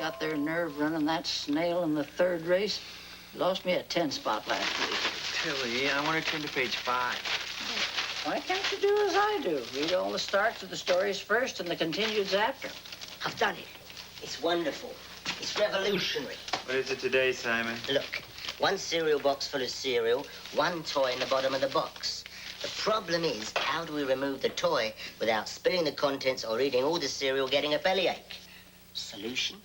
got their nerve running that snail in the third race. He lost me a 10 spot last week. Tilly, I want to turn to page 5. Why can't you do as I do? Read all the starts of the stories first and the continueds after. I've done it. It's wonderful. It's revolutionary. What is it today, Simon? Look, one cereal box full of cereal, one toy in the bottom of the box. The problem is, how do we remove the toy without spilling the contents or eating all the cereal, getting a bellyache? Solution?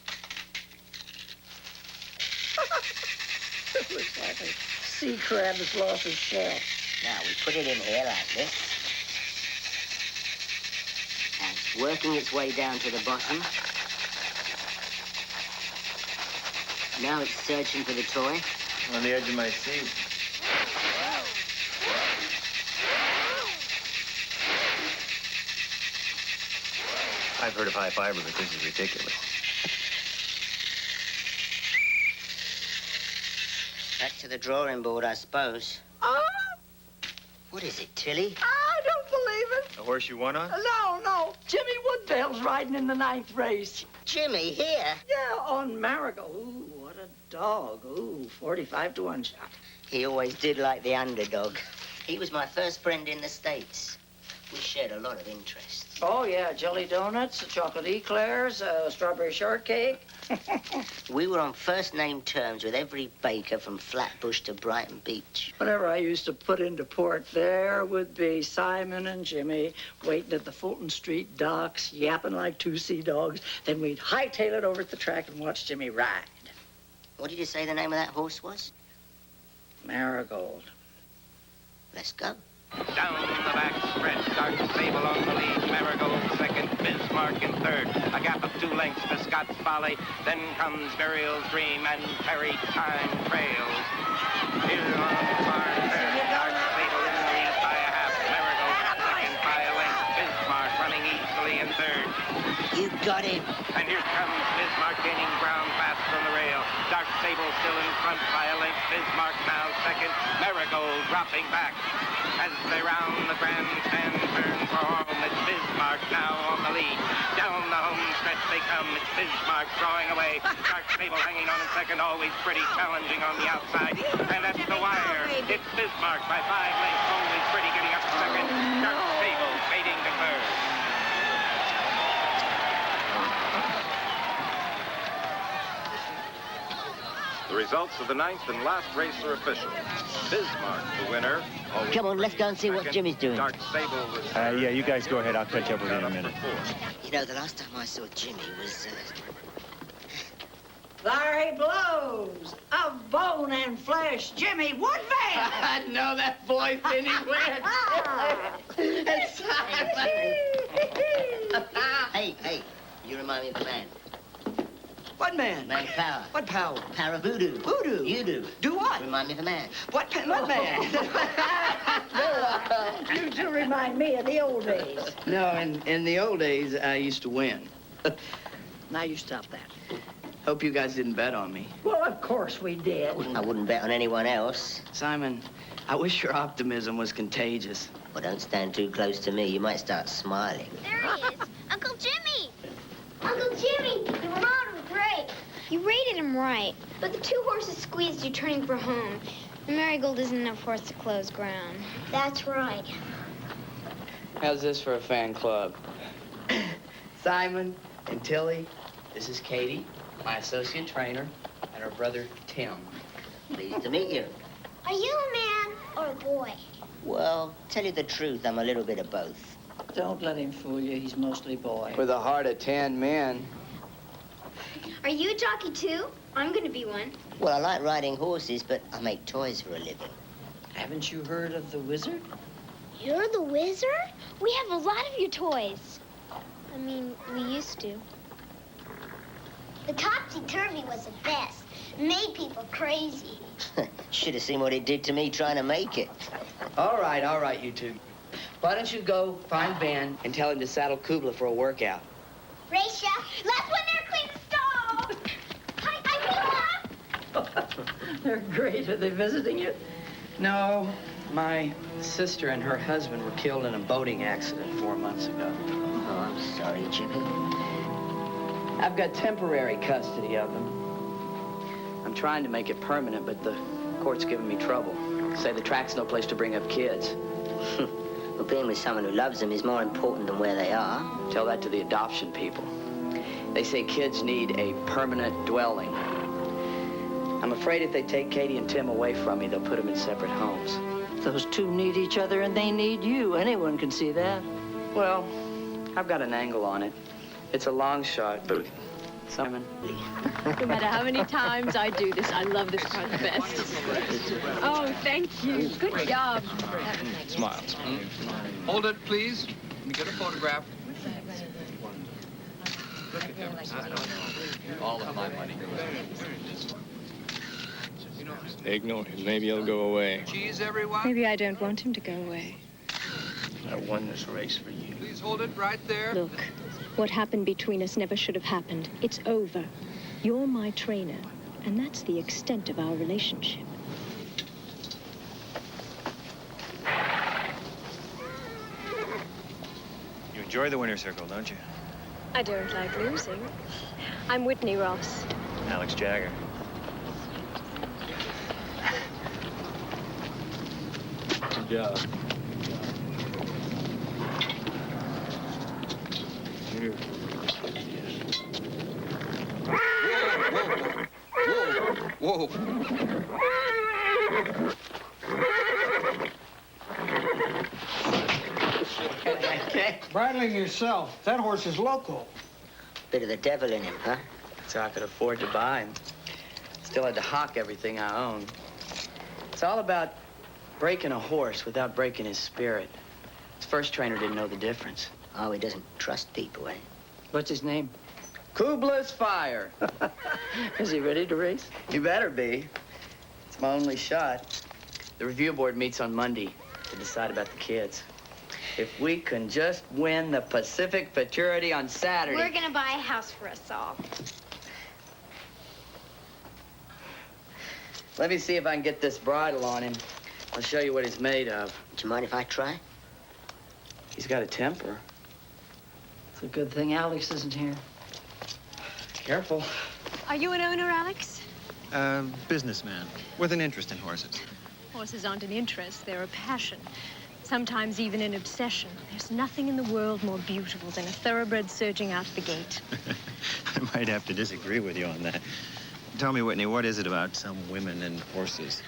It looks like a sea crab has lost his shell. Now, we put it in here like this. And it's working its way down to the bottom. Now it's searching for the toy. On the edge of my seat. I've heard of high fiber, but this is ridiculous. Back to the drawing board, I suppose. What is it, Tilly? I don't believe it. A horse you won on? No. Jimmy Woodvale's riding in the 9th race. Jimmy, here? Yeah, on Marigold. Ooh, what a dog. Ooh, 45 to 1 shot. He always did like the underdog. He was my first friend in the States. We shared a lot of interests. Oh, yeah, jelly donuts, chocolate eclairs, strawberry shortcake. We were on first-name terms with every baker from Flatbush to Brighton Beach. Whenever I used to put into port, there would be Simon and Jimmy waiting at the Fulton Street docks, yapping like 2 sea dogs. Then we'd hightail it over at the track and watch Jimmy ride. What did you say the name of that horse was? Marigold. Let's go. Down the back stretch, Dark Sable on the lead, Marigold second, Bismarck in third. A gap of 2 lengths to Scott's Folly. Then comes Burial's Dream and Perry Time trails. Here on the far third, Dark Sable in the lead by a half, Marigold second by a length, Bismarck running easily in third. You got him. And here comes Bismarck gaining ground fast from the rail. Dark Sable still in front by a length, Bismarck now second, Marigold dropping back. As they round the grandstand turn for home, it's Bismarck now on the lead. Down the home stretch they come, it's Bismarck drawing away. Dark Sable hanging on in second, always pretty challenging on the outside. And at the wire, it's Bismarck by 5 lengths, always pretty getting up to second. Dark Sable fading to third. The results of the 9th and last race are official. Bismarck, the winner. Come on, let's go and see what Jimmy's doing. Dark Sable was Yeah, you guys go ahead. I'll catch up with you in a minute. You know, the last time I saw Jimmy was, There he blows, of bone and flesh, Jimmy Woodvale. I know that voice anywhere. Hey, you remind me of a man. What man? Man Power. What power? Power voodoo. Voodoo? You do. Do what? Remind me of a man. What man? You two remind me of the old days. No, in the old days, I used to win. Now you stop that. Hope you guys didn't bet on me. Well, of course we did. I wouldn't bet on anyone else. Simon, I wish your optimism was contagious. Well, don't stand too close to me. You might start smiling. There he is. Uncle Jimmy! Uncle Jimmy, you rode him great. You rated him right. But the 2 horses squeezed you turning for home. The Marigold isn't enough horse to close ground. That's right. How's this for a fan club? Simon and Tilly, this is Katie, my associate trainer, and her brother, Tim. Pleased to meet you. Are you a man or a boy? Well, tell you the truth, I'm a little bit of both. Don't let him fool you. He's mostly boy. With a heart of 10 men. Are you a jockey too? I'm gonna be one. Well, I like riding horses, but I make toys for a living. Haven't you heard of the Wizard? You're the Wizard? We have a lot of your toys. I mean, we used to. The topsy-turvy was the best. Made people crazy. Should have seen what it did to me trying to make it. All right, you two. Why don't you go find Ben and tell him to saddle Kubla for a workout? Raisha, last one there, clean the stove. Hi, They're great. Are they visiting you? No, my sister and her husband were killed in a boating accident 4 months ago. Oh, I'm sorry, Jimmy. I've got temporary custody of them. I'm trying to make it permanent, but the court's giving me trouble. Say the track's no place to bring up kids. Well, being with someone who loves them is more important than where they are. Tell that to the adoption people. They say kids need a permanent dwelling. I'm afraid if they take Katie and Tim away from me, they'll put them in separate homes. Those two need each other and they need you. Anyone can see that. Well, I've got an angle on it. It's a long shot, but Simon. No matter how many times I do this, I love this part the best. Oh, thank you. Good job. Smiles. Hold it, please. Let me get a photograph. Look at him. All of my money goes into this one. Ignore him. Maybe he'll go away. Cheese, everyone. Maybe I don't want him to go away. I won this race for you. Please hold it right there. Look, what happened between us never should have happened. It's over. You're my trainer, and that's the extent of our relationship. You enjoy the winner's circle, don't you? I don't like losing. I'm Whitney Ross. Alex Jagger. Good job. Here. Whoa. Bridling yourself. That horse is loco. Bit of the devil in him, huh? So I could afford to buy him. Still had to hock everything I own. It's all about breaking a horse without breaking his spirit. His first trainer didn't know the difference. Oh, he doesn't trust people, eh? What's his name? Kubla's Fire. Is he ready to race? You better be. It's my only shot. The review board meets on Monday to decide about the kids. If we can just win the Pacific Futurity on Saturday. We're gonna buy a house for us all. Let me see if I can get this bridle on him. I'll show you what he's made of. Do you mind if I try? He's got a temper. It's a good thing Alex isn't here. Careful. Are you an owner, Alex? Businessman with an interest in horses. Horses aren't an interest, they're a passion. Sometimes even an obsession. There's nothing in the world more beautiful than a thoroughbred surging out the gate. I might have to disagree with you on that. Tell me, Whitney, what is it about some women and horses?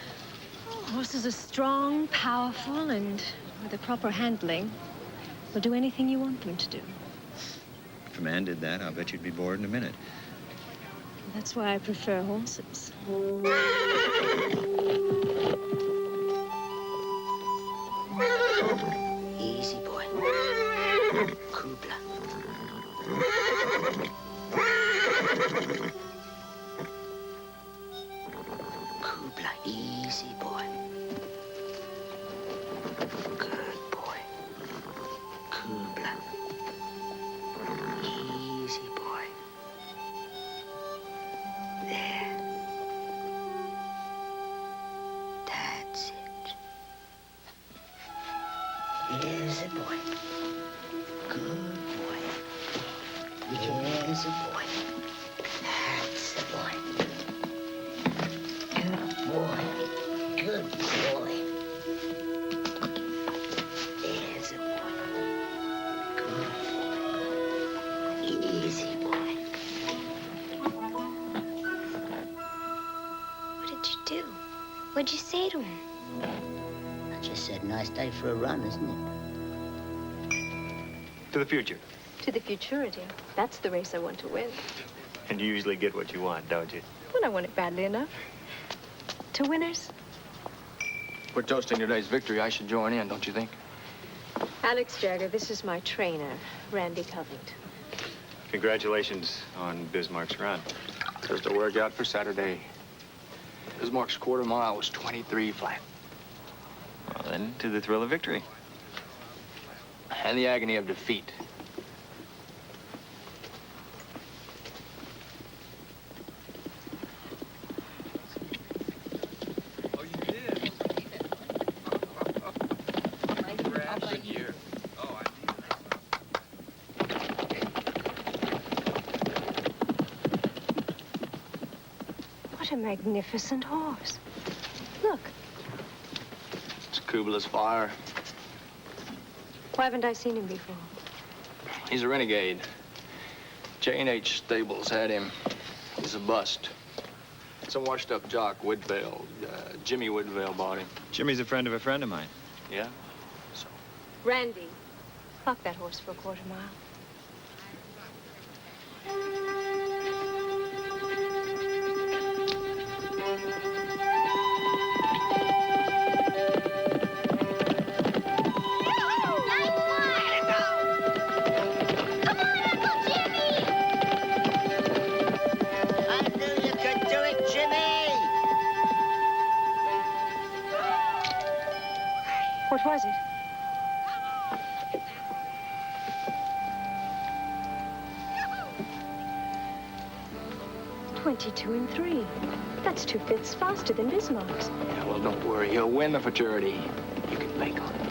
Oh, horses are strong, powerful, and with the proper handling, will do anything you want them to do. If a man did that, I'll bet you'd be bored in a minute. That's why I prefer horses. Easy, boy. Kubla. Kubla, easy, boy. Good boy. Kubla. Easy, boy. There. That's it. Here's a boy. Good boy. Here's a boy. That's a boy. Good boy. Good boy. There's a boy. Good boy. Easy boy. What did you do? What'd you say to him? I just said nice day for a run, isn't it? To the future. To the futurity. That's the race I want to win. And you usually get what you want, don't you? Well, I want it badly enough. To winners. We're toasting today's victory. I should join in, don't you think? Alex Jagger, this is my trainer, Randy Covington. Congratulations on Bismarck's run. Just a workout for Saturday. Bismarck's quarter mile was 23 flat. Well, then, to the thrill of victory. And the agony of defeat. Oh, you did? Good year. Oh, I did. a magnificent horse. Look. It's Kubla's Fire. Why haven't I seen him before? He's a renegade. J&H Stables had him. He's a bust. Some washed-up jock, Woodvale. Jimmy Woodvale bought him. Jimmy's a friend of mine. Yeah? So, Randy, fuck that horse for a quarter mile. What was it? $22 3. That's 2 fifths faster than Bismarck's. yeah, well, don't worry. He'll win the fraternity. You can bank on it.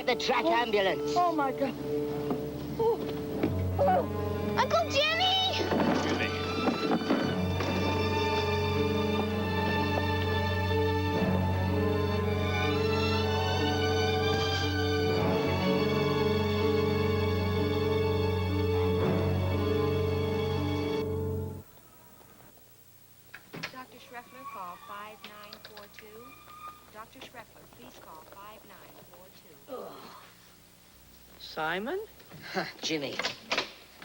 The track ambulance. Oh, my God. Oh. Oh. Uncle Jimmy! Jimmy. Dr. Schreffler, call 5942. Dr. Schreffler, please call 5942. Simon? Jimmy,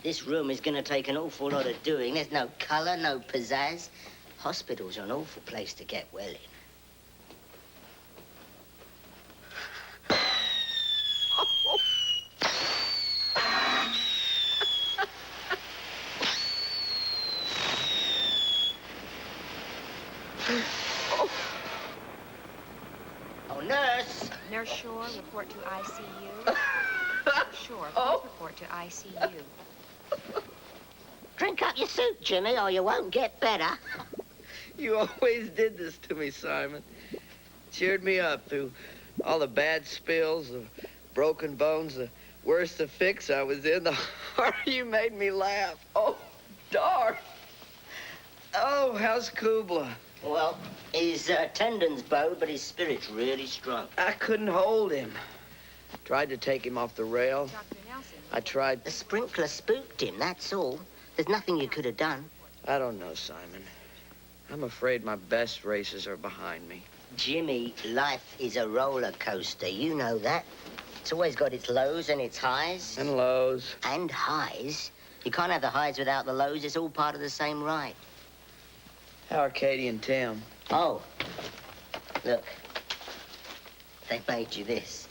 this room is going to take an awful lot of doing. There's no colour, no pizzazz. Hospital's an awful place to get well in. Oh, nurse! Nurse Shore, report to ICU. Shore, please report to ICU. Drink up your soup, Jimmy, or you won't get better. You always did this to me, Simon. Cheered me up through all the bad spills, the broken bones, the worse the fix I was in, the harder you made me laugh. Oh, darn. Oh, how's Kubla? Well, his tendons bowed, but his spirit's really strong. I couldn't hold him. Tried to take him off the rail. Dr. Nelson. I tried. The sprinkler spooked him, that's all. There's nothing you could have done. I don't know, Simon. I'm afraid my best races are behind me. Jimmy, life is a roller coaster. You know that. It's always got its lows and its highs. And lows. And highs. You can't have the highs without the lows. It's all part of the same ride. How are Katie and Tim? Oh, look. They made you this.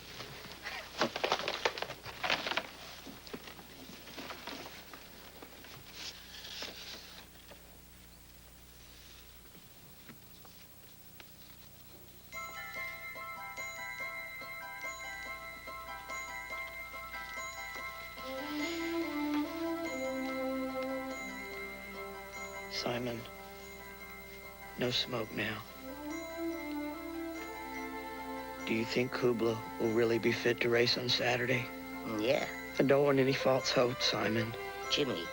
Simon, no smoke now. Do you think Kubla will really be fit to race on Saturday? Yeah. I don't want any false hope, Simon. Jimmy,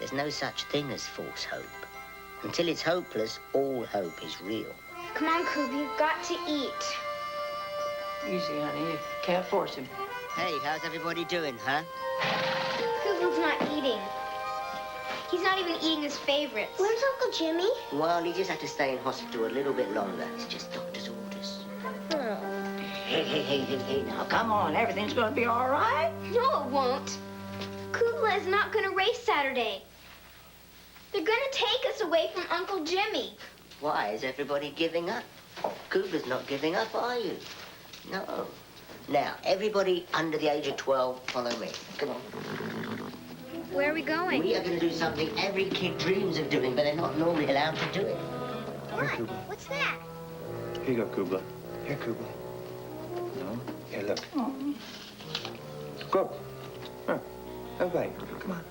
there's no such thing as false hope. Until it's hopeless, all hope is real. Come on, Coob, you've got to eat. Easy, honey. You can't force him. Hey, how's everybody doing, huh? Coob's not eating. He's not even eating his favorites. Where's Uncle Jimmy? Well, he just had to stay in hospital a little bit longer. It's just doctor's orders. Oh. Hey, now, come on. Everything's going to be all right. No, it won't. Kubla is not going to race Saturday. They're going to take us away from Uncle Jimmy. Why is everybody giving up? Cooper's not giving up, are you? No. Now, everybody under the age of 12, follow me. Come on. Where are we going? We are going to do something every kid dreams of doing, but they're not normally allowed to do it. What? What's that? Here you go, Kubla. Here, Kubla. No? Here, look. Go. Here. Have a bite. Come on.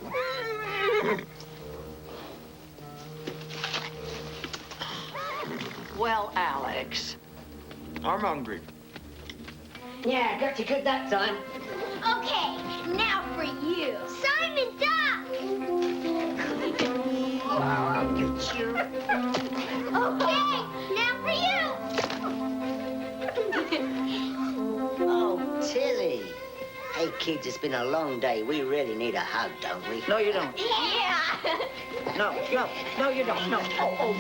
Well, Alex. I'm hungry. Yeah, got you good that time. Okay, now for you. Simon Duck! I'll get you. Okay, now for you. Oh, Tilly. Hey, kids, it's been a long day. We really need a hug, don't we? No, you don't. Yeah. No, you don't. No. Oh,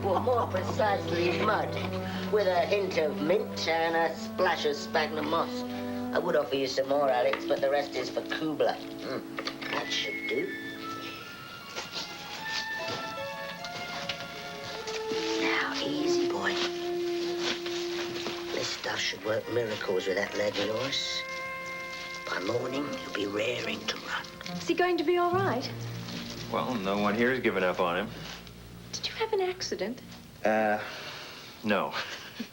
Well, more precisely, mud. With a hint of mint and a splash of sphagnum moss. I would offer you some more, Alex, but the rest is for Kubla. That should do. Now, easy, boy. This stuff should work miracles with that leg of yours. By morning, you'll be raring to run. Is he going to be all right? Well, no one here has given up on him. Did you have an accident? No.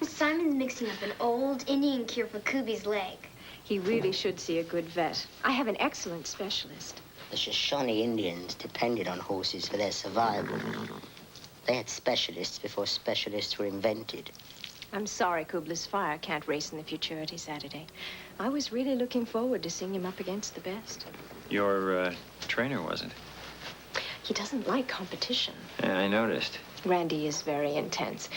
Simon's mixing up an old Indian cure for Kubi's leg. He really should see a good vet. I have an excellent specialist. The Shoshone Indians depended on horses for their survival. They had specialists before specialists were invented. I'm sorry Kubla's Fire can't race in the Futurity Saturday. I was really looking forward to seeing him up against the best. Your trainer wasn't. He doesn't like competition. Yeah, I noticed. Randy is very intense.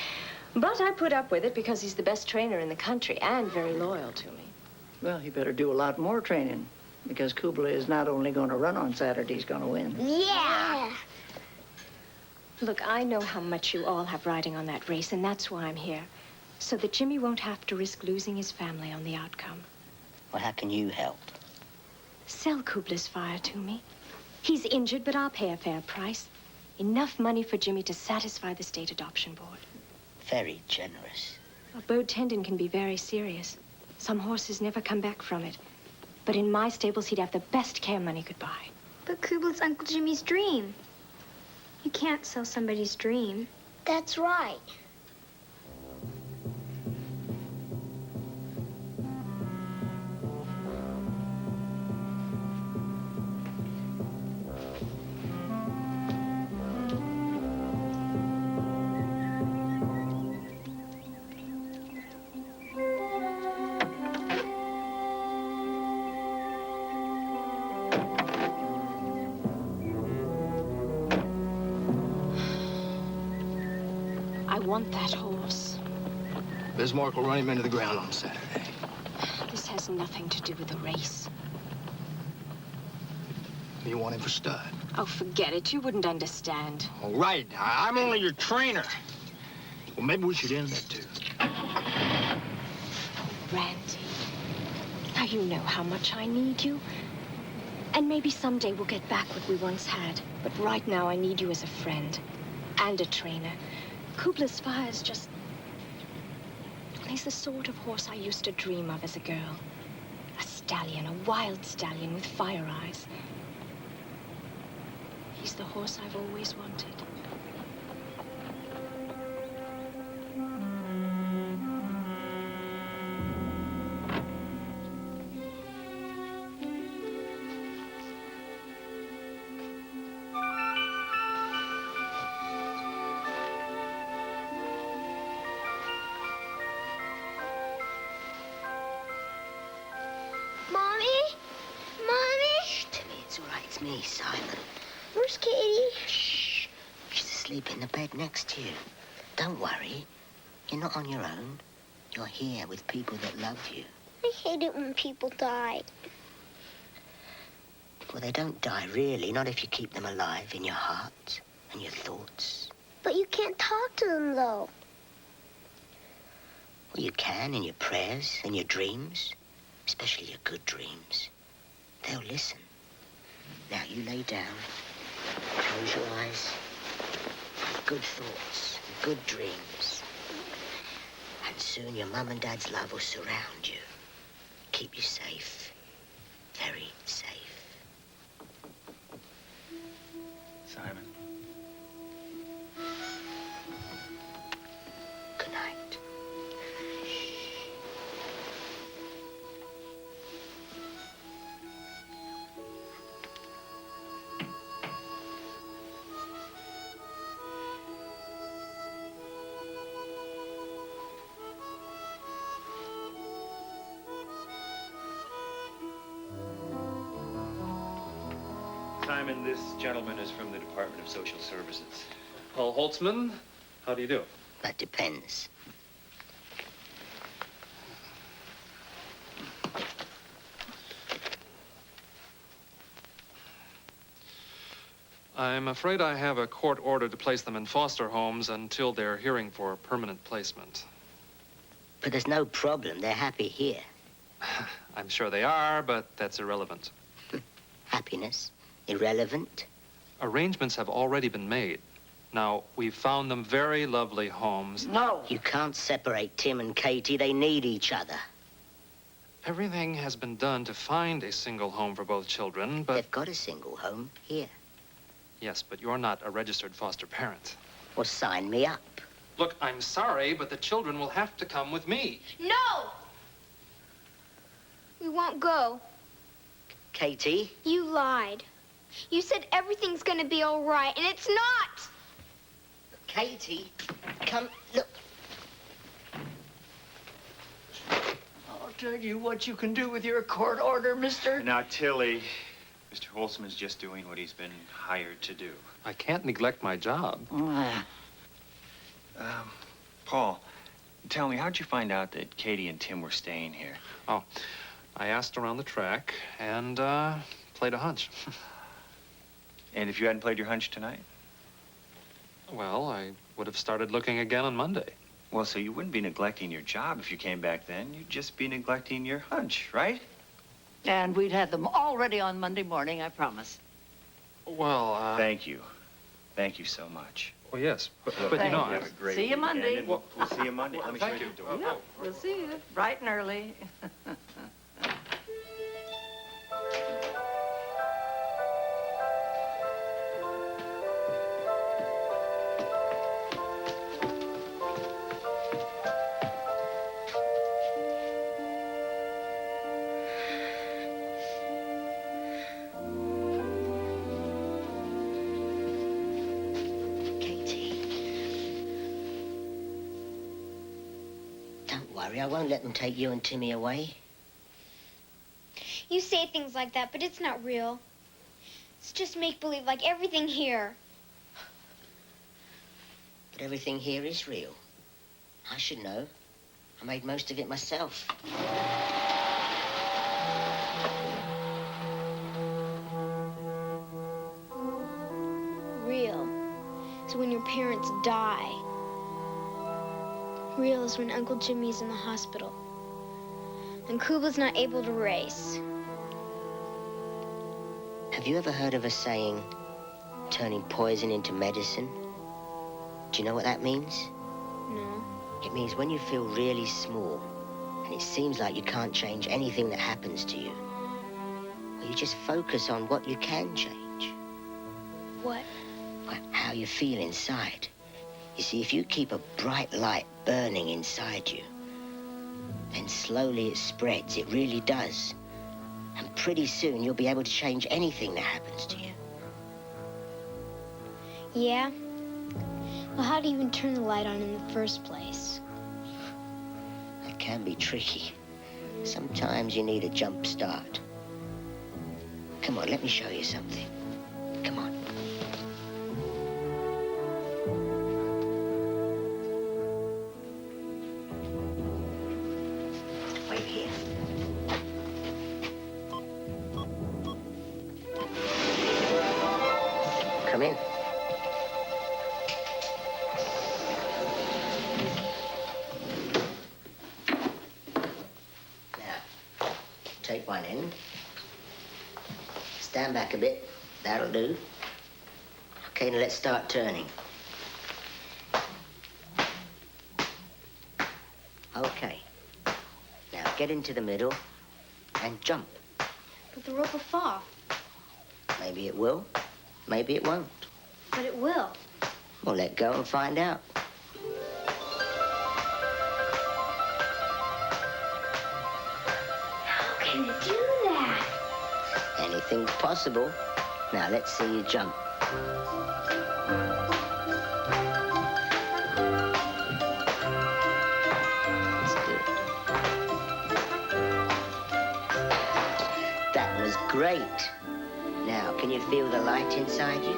But I put up with it because he's the best trainer in the country and very loyal to me. well, he better do a lot more training because Kubla is not only going to run on Saturday, he's going to win. Yeah. Look, I know how much you all have riding on that race, and that's why I'm here. So that Jimmy won't have to risk losing his family on the outcome. Well, how can you help? Sell Kubla's Fire to me. He's injured, but I'll pay a fair price. Enough money for Jimmy to satisfy the state adoption board. Very generous. A bowed tendon can be very serious. Some horses never come back from it. But in my stables, he'd have the best care money could buy. But Kubla's Uncle Jimmy's dream. You can't sell somebody's dream. That's right. I want that horse. Bismarck will run him into the ground on Saturday. This has nothing to do with the race. You want him for stud? Oh, forget it. You wouldn't understand. All right, I'm only your trainer. Well, maybe we should end that, too. Randy, now you know how much I need you. And maybe someday we'll get back what we once had. But right now, I need you as a friend and a trainer. Kubla's Fire is just... Well, he's the sort of horse I used to dream of as a girl. A stallion, a wild stallion with fire eyes. He's the horse I've always wanted. Mommy? Mommy? Shh, Timmy, it's all right. It's me, Simon. Where's Katie? Shh. She's asleep in the bed next to you. Don't worry. You're not on your own. You're here with people that love you. I hate it when people die. Well, they don't die, really. Not if you keep them alive in your heart and your thoughts. But you can't talk to them, though. Well, you can in your prayers and your dreams. Especially your good dreams. They'll listen. Now, you lay down. Close your eyes. Have good thoughts and good dreams. And soon your mum and dad's love will surround you. Keep you safe. Very safe. Simon. Good night. Simon, this gentleman is from the Department of Social Services. Paul Holtzman, how do you do? That depends. I'm afraid I have a court order to place them in foster homes until they're hearing for permanent placement. But there's no problem. They're happy here. I'm sure they are, but that's irrelevant. Happiness? Irrelevant? Arrangements have already been made. Now, we've found them very lovely homes. No. You can't separate Tim and Katie. They need each other. Everything has been done to find a single home for both children, but... They've got a single home here. Yes, but you're not a registered foster parent. Well, sign me up. Look, I'm sorry, but the children will have to come with me. No! We won't go. Katie? You lied. You said everything's gonna be all right, and it's not! Katie, come, look. I'll tell you what you can do with your court order, mister. Now, Tilly, Mr. Holtzman's just doing what he's been hired to do. I can't neglect my job. Paul, tell me, how'd you find out that Katie and Tim were staying here? Oh, I asked around the track and played a hunch. And if you hadn't played your hunch tonight? Well, I would have started looking again on Monday. Well, so you wouldn't be neglecting your job if you came back then. You'd just be neglecting your hunch, right? And we'd have them all ready on Monday morning, I promise. Well, Thank you. Thank you so much. Well, yes, but you Thank know... you. Have a great See you weekend, Monday. and we'll see you Monday. Let me show Thank you you. the door. Yeah, we'll see you bright and early. Don't worry, I won't let them take you and Timmy away. You say things like that, but it's not real. It's just make-believe, like everything here. But everything here is real. I should know. I made most of it myself. Real is when your parents die. Real is when Uncle Jimmy's in the hospital. And Kuba's not able to race. Have you ever heard of a saying, turning poison into medicine? Do you know what that means? No. It means when you feel really small and it seems like you can't change anything that happens to you, well, you just focus on what you can change. What? Well, how you feel inside. You see, if you keep a bright light burning inside you, then slowly it spreads. It really does. And pretty soon you'll be able to change anything that happens to you. Yeah? Well, how do you even turn the light on in the first place? That can be tricky. Sometimes you need a jump start. Come on, let me show you something. Come on. Wait here. Come in. Now, take one end. Stand back a bit. That'll do. Okay, now let's start turning. Okay. Now get into the middle and jump. But the rope will fall. Maybe it will, maybe it won't. But it will. Well, let go and find out. How can you do that? Anything's possible. Now let's see you jump. That's good. That was great. Now, can you feel the light inside you?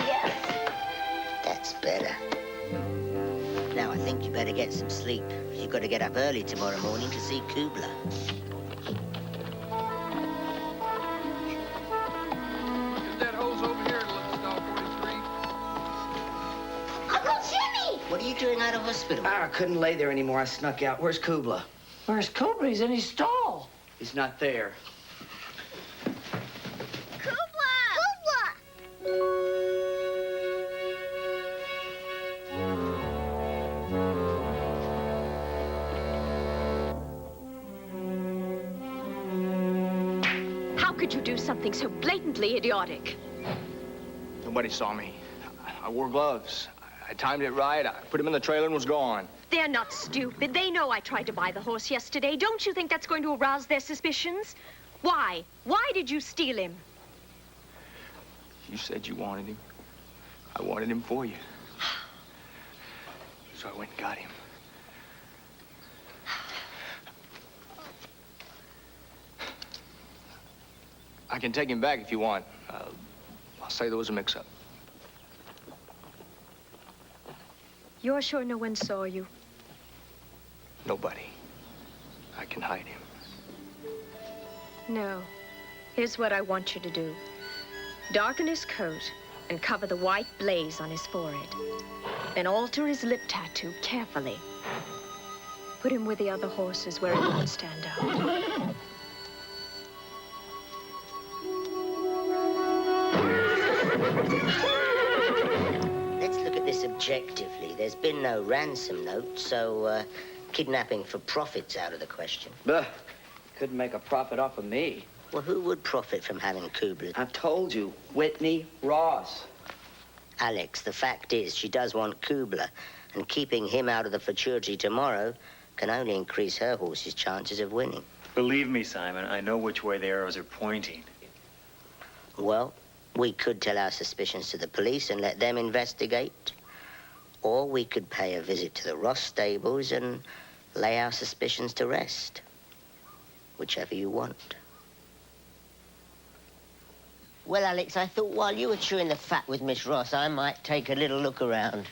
Yes. That's better. Now, I think you better get some sleep. You've got to get up early tomorrow morning to see Kubla. Is that hose over here at stall 43? Uncle Jimmy! What are you doing out of hospital? I couldn't lay there anymore. I snuck out. Where's Kubla? Where's Kubla? He's in his stall. He's not there. Kubla! How could you do something so blatantly idiotic? Nobody saw me. I wore gloves. I timed it right. I put him in the trailer and was gone. They're not stupid. They know I tried to buy the horse yesterday. Don't you think that's going to arouse their suspicions? Why? Why did you steal him? You said you wanted him. I wanted him for you. So I went and got him. I can take him back if you want. I'll say there was a mix-up. You're sure no one saw you? Nobody. I can hide him. No. Here's what I want you to do. Darken his coat and cover the white blaze on his forehead. Then alter his lip tattoo carefully. Put him with the other horses where he won't stand out. Let's look at this objectively. There's been no ransom note, so kidnapping for profit's out of the question. Bah, couldn't make a profit off of me. Well, who would profit from having Kubla? I've told you, Whitney Ross. Alex, the fact is she does want Kubla, and keeping him out of the futurity tomorrow can only increase her horse's chances of winning. Believe me, Simon, I know which way the arrows are pointing. Well, we could tell our suspicions to the police and let them investigate. Or we could pay a visit to the Ross stables and lay our suspicions to rest. Whichever you want. Well, Alex, I thought while you were chewing the fat with Miss Ross, I might take a little look around.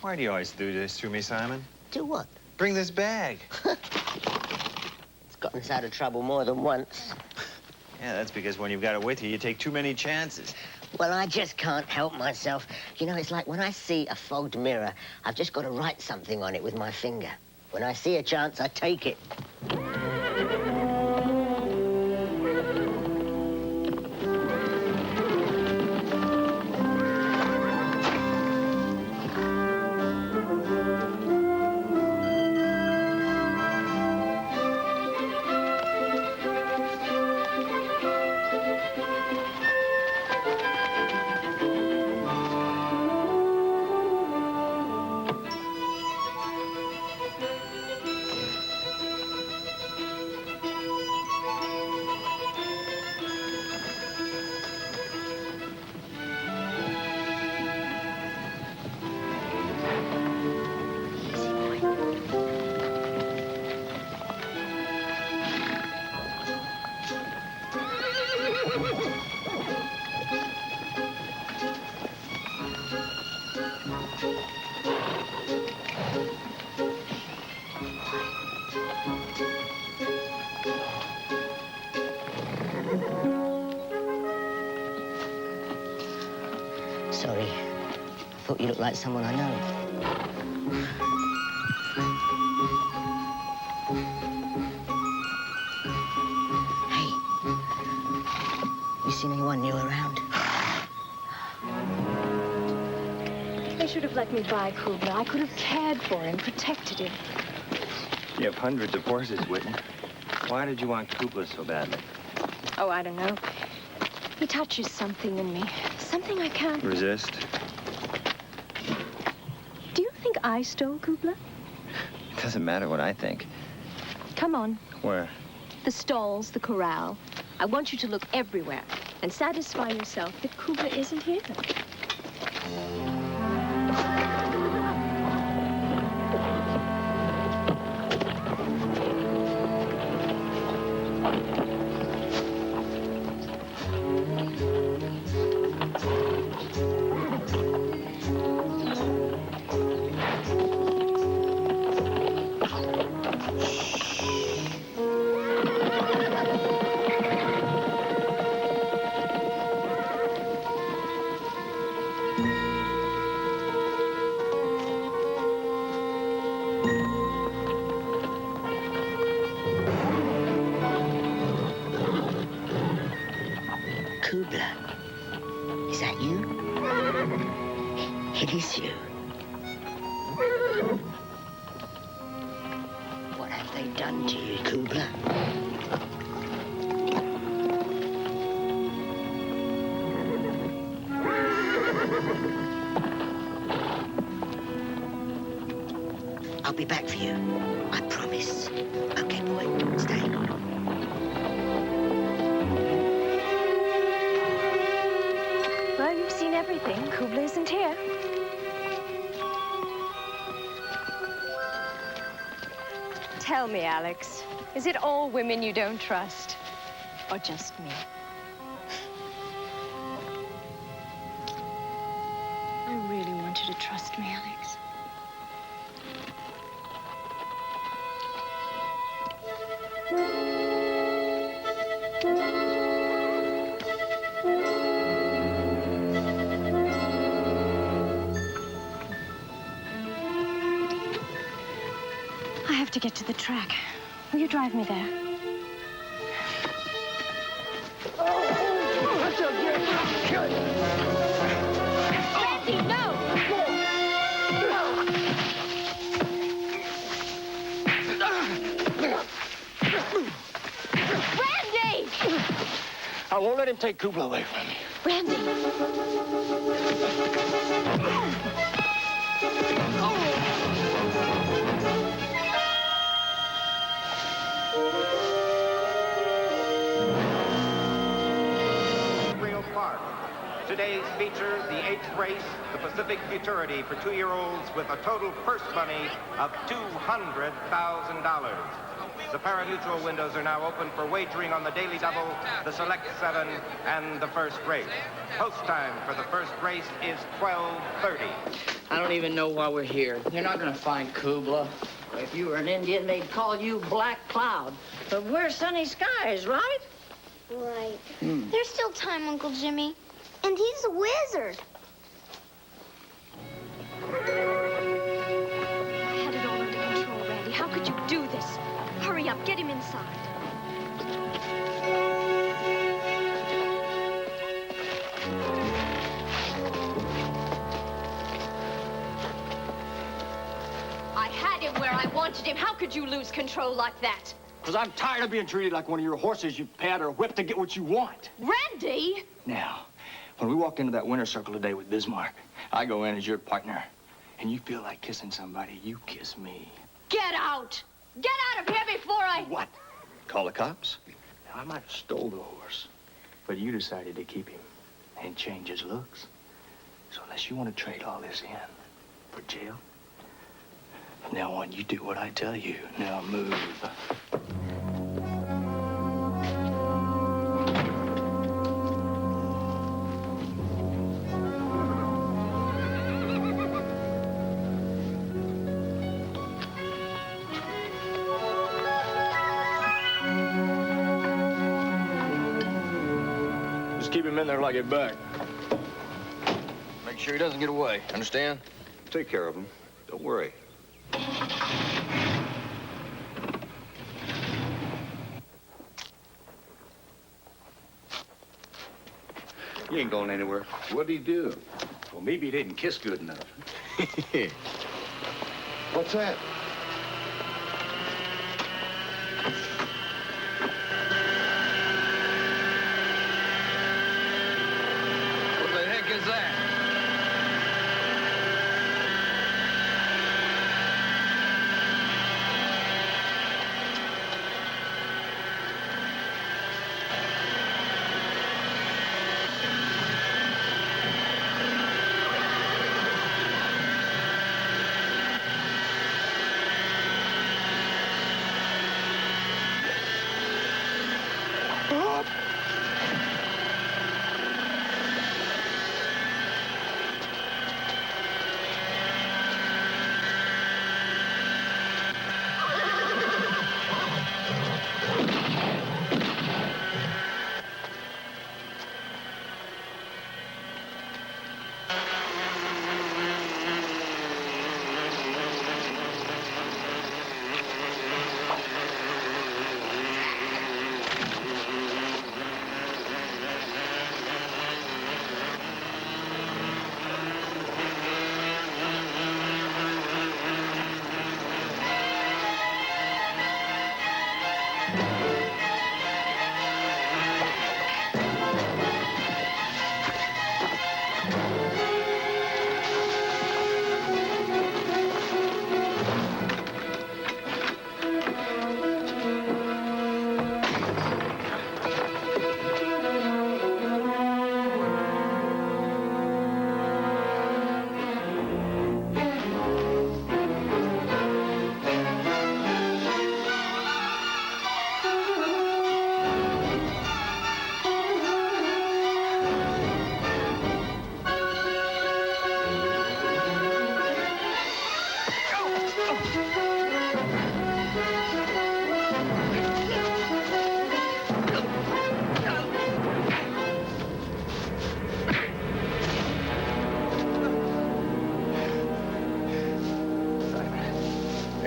Why do you always do this to me, Simon? Do what? Bring this bag. It's gotten us out of trouble more than once. Yeah, that's because when you've got it with you, you take too many chances. Well, I just can't help myself. You know, it's like when I see a fogged mirror, I've just got to write something on it with my finger. When I see a chance, I take it. Sorry. I thought you looked like someone I know. Hey. You seen anyone new around? They should have let me buy Kubla. I could have cared for him, protected him. You have hundreds of horses, Whitney. Why did you want Kubla so badly? Oh, I don't know. He touches something in me. Something I can't... Resist? Do you think I stole Kubla? It doesn't matter what I think. Come on. Where? The stalls, the corral. I want you to look everywhere and satisfy yourself that Kubla isn't here. Kubla. Is that you? It is you. What have they done to you, Kubla? I'll be back for you. I promise. Okay, boy. Stay. Well, you've seen everything. Kubla isn't here. Tell me, Alex, is it all women you don't trust? Or just me? I really want you to trust me, Alex. I have to get to the track. Will you drive me there? Randy, no! Randy! I won't let him take Kubla away from me. Randy! Today's feature, the 8th race, the Pacific Futurity for 2-year-olds with a total purse money of $200,000. The pari-mutuel windows are now open for wagering on the Daily Double, the Select 7, and the first race. Post time for the first race is 12:30. I don't even know why we're here. You're not gonna find Kubla. If you were an Indian, they'd call you Black Cloud. But we're sunny skies, right? Right. There's still time, Uncle Jimmy. And he's a wizard. I had it all under control, Randy. How could you do this? Hurry up, get him inside. I had him where I wanted him. How could you lose control like that? Because I'm tired of being treated like one of your horses you pad or whip to get what you want. Randy! Now, when we walk into that winner's circle today with Bismarck, I go in as your partner, and you feel like kissing somebody, you kiss me. Get out! Get out of here before I... What? Call the cops? Now, I might have stole the horse, but you decided to keep him and change his looks. So unless you want to trade all this in for jail, from now on, you do what I tell you. Now move. Just keep him in there till I get back. Make sure he doesn't get away. Understand? Take care of him. Don't worry. You ain't going anywhere. What'd he do? Well, maybe he didn't kiss good enough. What's that? What the heck is that?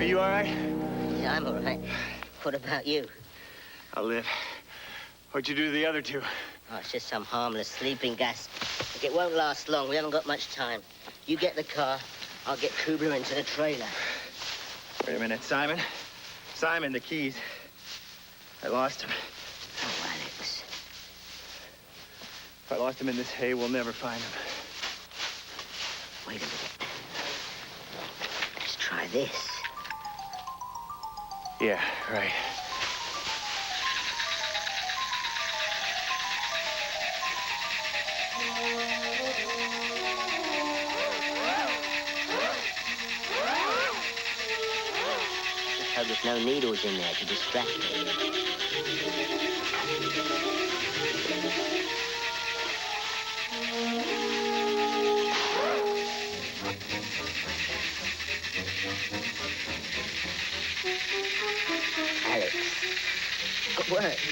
Are you all right? Yeah, I'm all right. What about you? I'll live. What'd you do to the other two? Oh, it's just some harmless sleeping gas. Look, it won't last long. We haven't got much time. You get the car. I'll get Kubler into the trailer. Wait a minute, Simon. Simon, the keys. I lost them. Oh, Alex. If I lost them in this hay, we'll never find them. Wait a minute. Let's try this. Yeah, right. Just hope there's no needles in there to distract me. Alex, it works.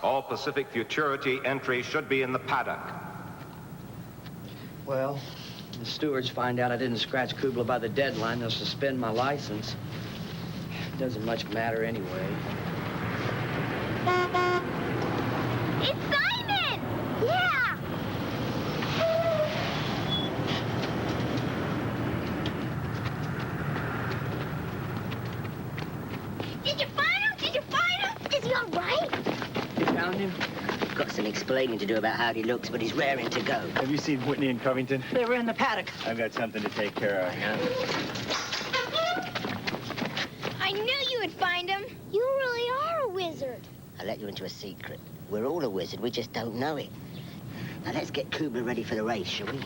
All Pacific Futurity entries should be in the paddock. Well, the stewards find out I didn't scratch Kubler by the deadline, they'll suspend my license. Doesn't much matter anyway. It's Simon! Yeah! Did you find him? Did you find him? Is he all right? You found him? Got some explaining to do about how he looks, but he's raring to go. Have you seen Whitney and Covington? They were in the paddock. I've got something to take care of. I knew you would find him. You really are a wizard. I'll let you into a secret. We're all a wizard, we just don't know it. Now let's get Kubler ready for the race, shall we?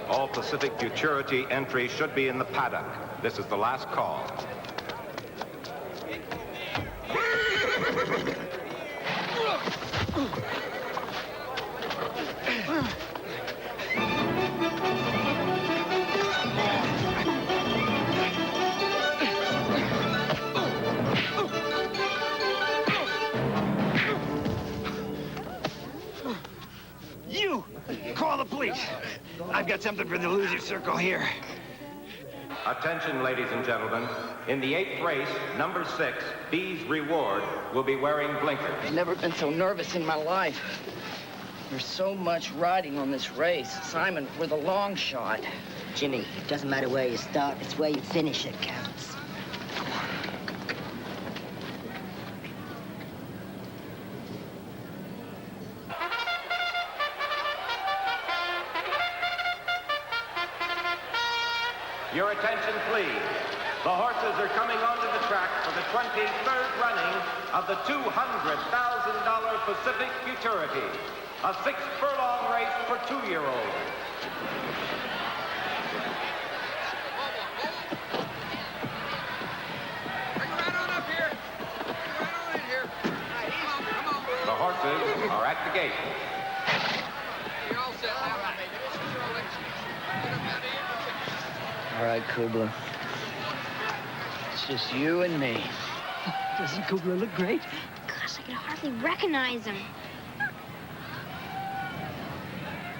All Pacific Futurity entries should be in the paddock. This is the last call. You! Call the police. I've got something for the loser circle here. Attention, ladies and gentlemen. In the 8th race, number 6, B's Reward, will be wearing blinkers. I've never been so nervous in my life. There's so much riding on this race. Simon, we're the long shot. Jimmy, it doesn't matter where you start, it's where you finish that counts. Your attention, please. The horses are coming onto the track for the 23rd running of the $200,000 Pacific Futurity, a 6-furlong race for 2-year-olds. The horses are at the gate. All right, Kubler. It's just you and me. Doesn't Kubler look great? Gosh, I could hardly recognize him.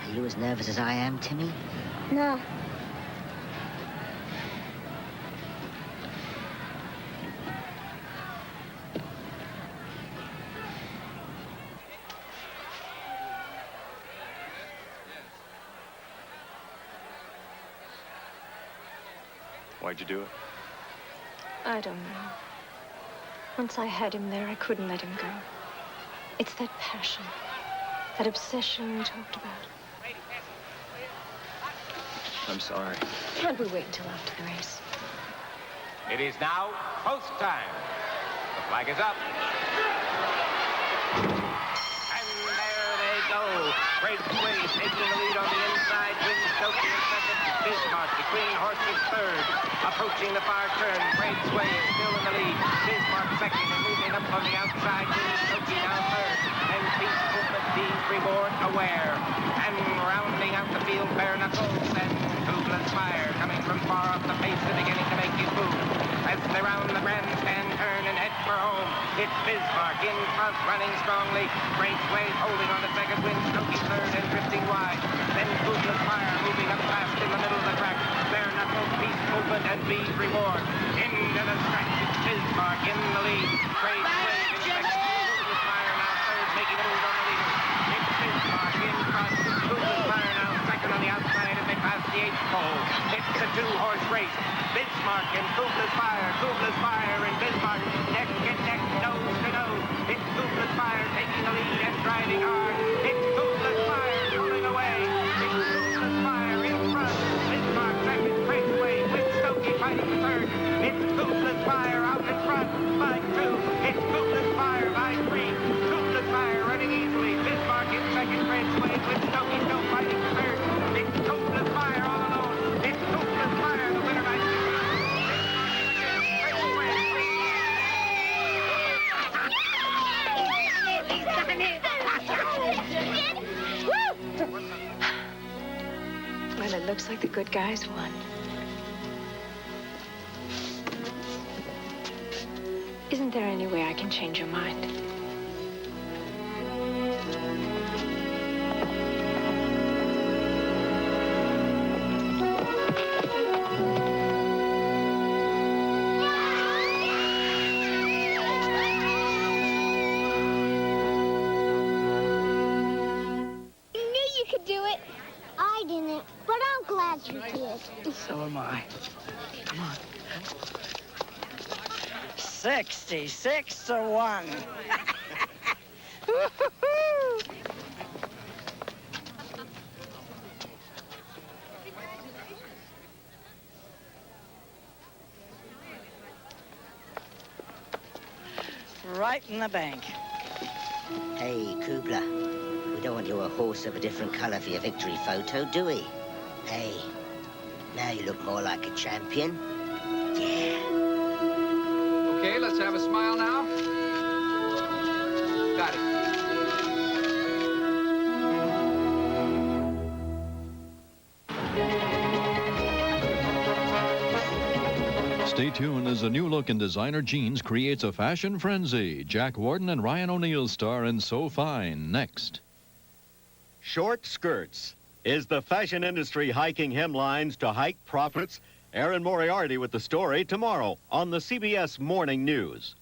Are you as nervous as I am, Timmy? No. Why'd you do it? I don't know. Once I had him there, I couldn't let him go. It's that passion, that obsession we talked about. I'm sorry. Can't we wait until after the race? It is now post time. The flag is up. And there they go. Great Sway taking the lead on the inside. Wins Stokey in second. Bismarck, the green horse, is third. Approaching the far turn. Great Sway is still in the lead. Bismarck second and moving up on the outside. Wins Stokey now third. And Peace Movement, Dean's Reward, aware. And rounding out the field, Bare Knuckles and Kubler's Fire coming from far off the pace and beginning to make his move. as they round the grandstand turn and head for home. It's Bismarck in front, running strongly. Braithwaite holding on to second, Winstokey third and drifting wide. Then Kubla's Fire moving up fast in the middle of the track. Bare knuckle, peace movement, and B's reward. Into the stretch, it's Bismarck in the lead. Braithwaite in second. Kubla's Fire now third, making a move on the leader. It's Bismarck in front. Kubla's Fire now second on the outside as they pass the 8th pole. It's a two-horse race. Bismarck and Kubla's Fire. Kubla's Fire and Bismarck neck and neck, nose to nose. It's Kubla's Fire taking the lead and driving hard. It's Kubla's Fire pulling away. It's Kubla's Fire in front. Bismarck second, Braithwaite, Winstokey fighting for third. It's Kubla's Fire out in front by 2. It's Kubla's Fire by 3. Kubla's Fire running easily. Bismarck in second, Braithwaite, Winstokey still fighting for third. It's Kubla's Fire all alone. It's Kubla's Fire, the winner by 6. Well, it looks like the good guys won. Isn't there any way I can change your mind? I didn't, but I'm glad you did. So am I. Come on. 66 to 1. Right in the bank. Hey, Kubla. We don't want your horse of a different color for your victory photo, do we? Hey, now you look more like a champion. Yeah. Okay, let's have a smile now. Got it. Stay tuned as a new look in designer jeans creates a fashion frenzy. Jack Warden and Ryan O'Neal star in So Fine next. Short skirts. Is the fashion industry hiking hemlines to hike profits? Aaron Moriarty with the story tomorrow on the CBS Morning News.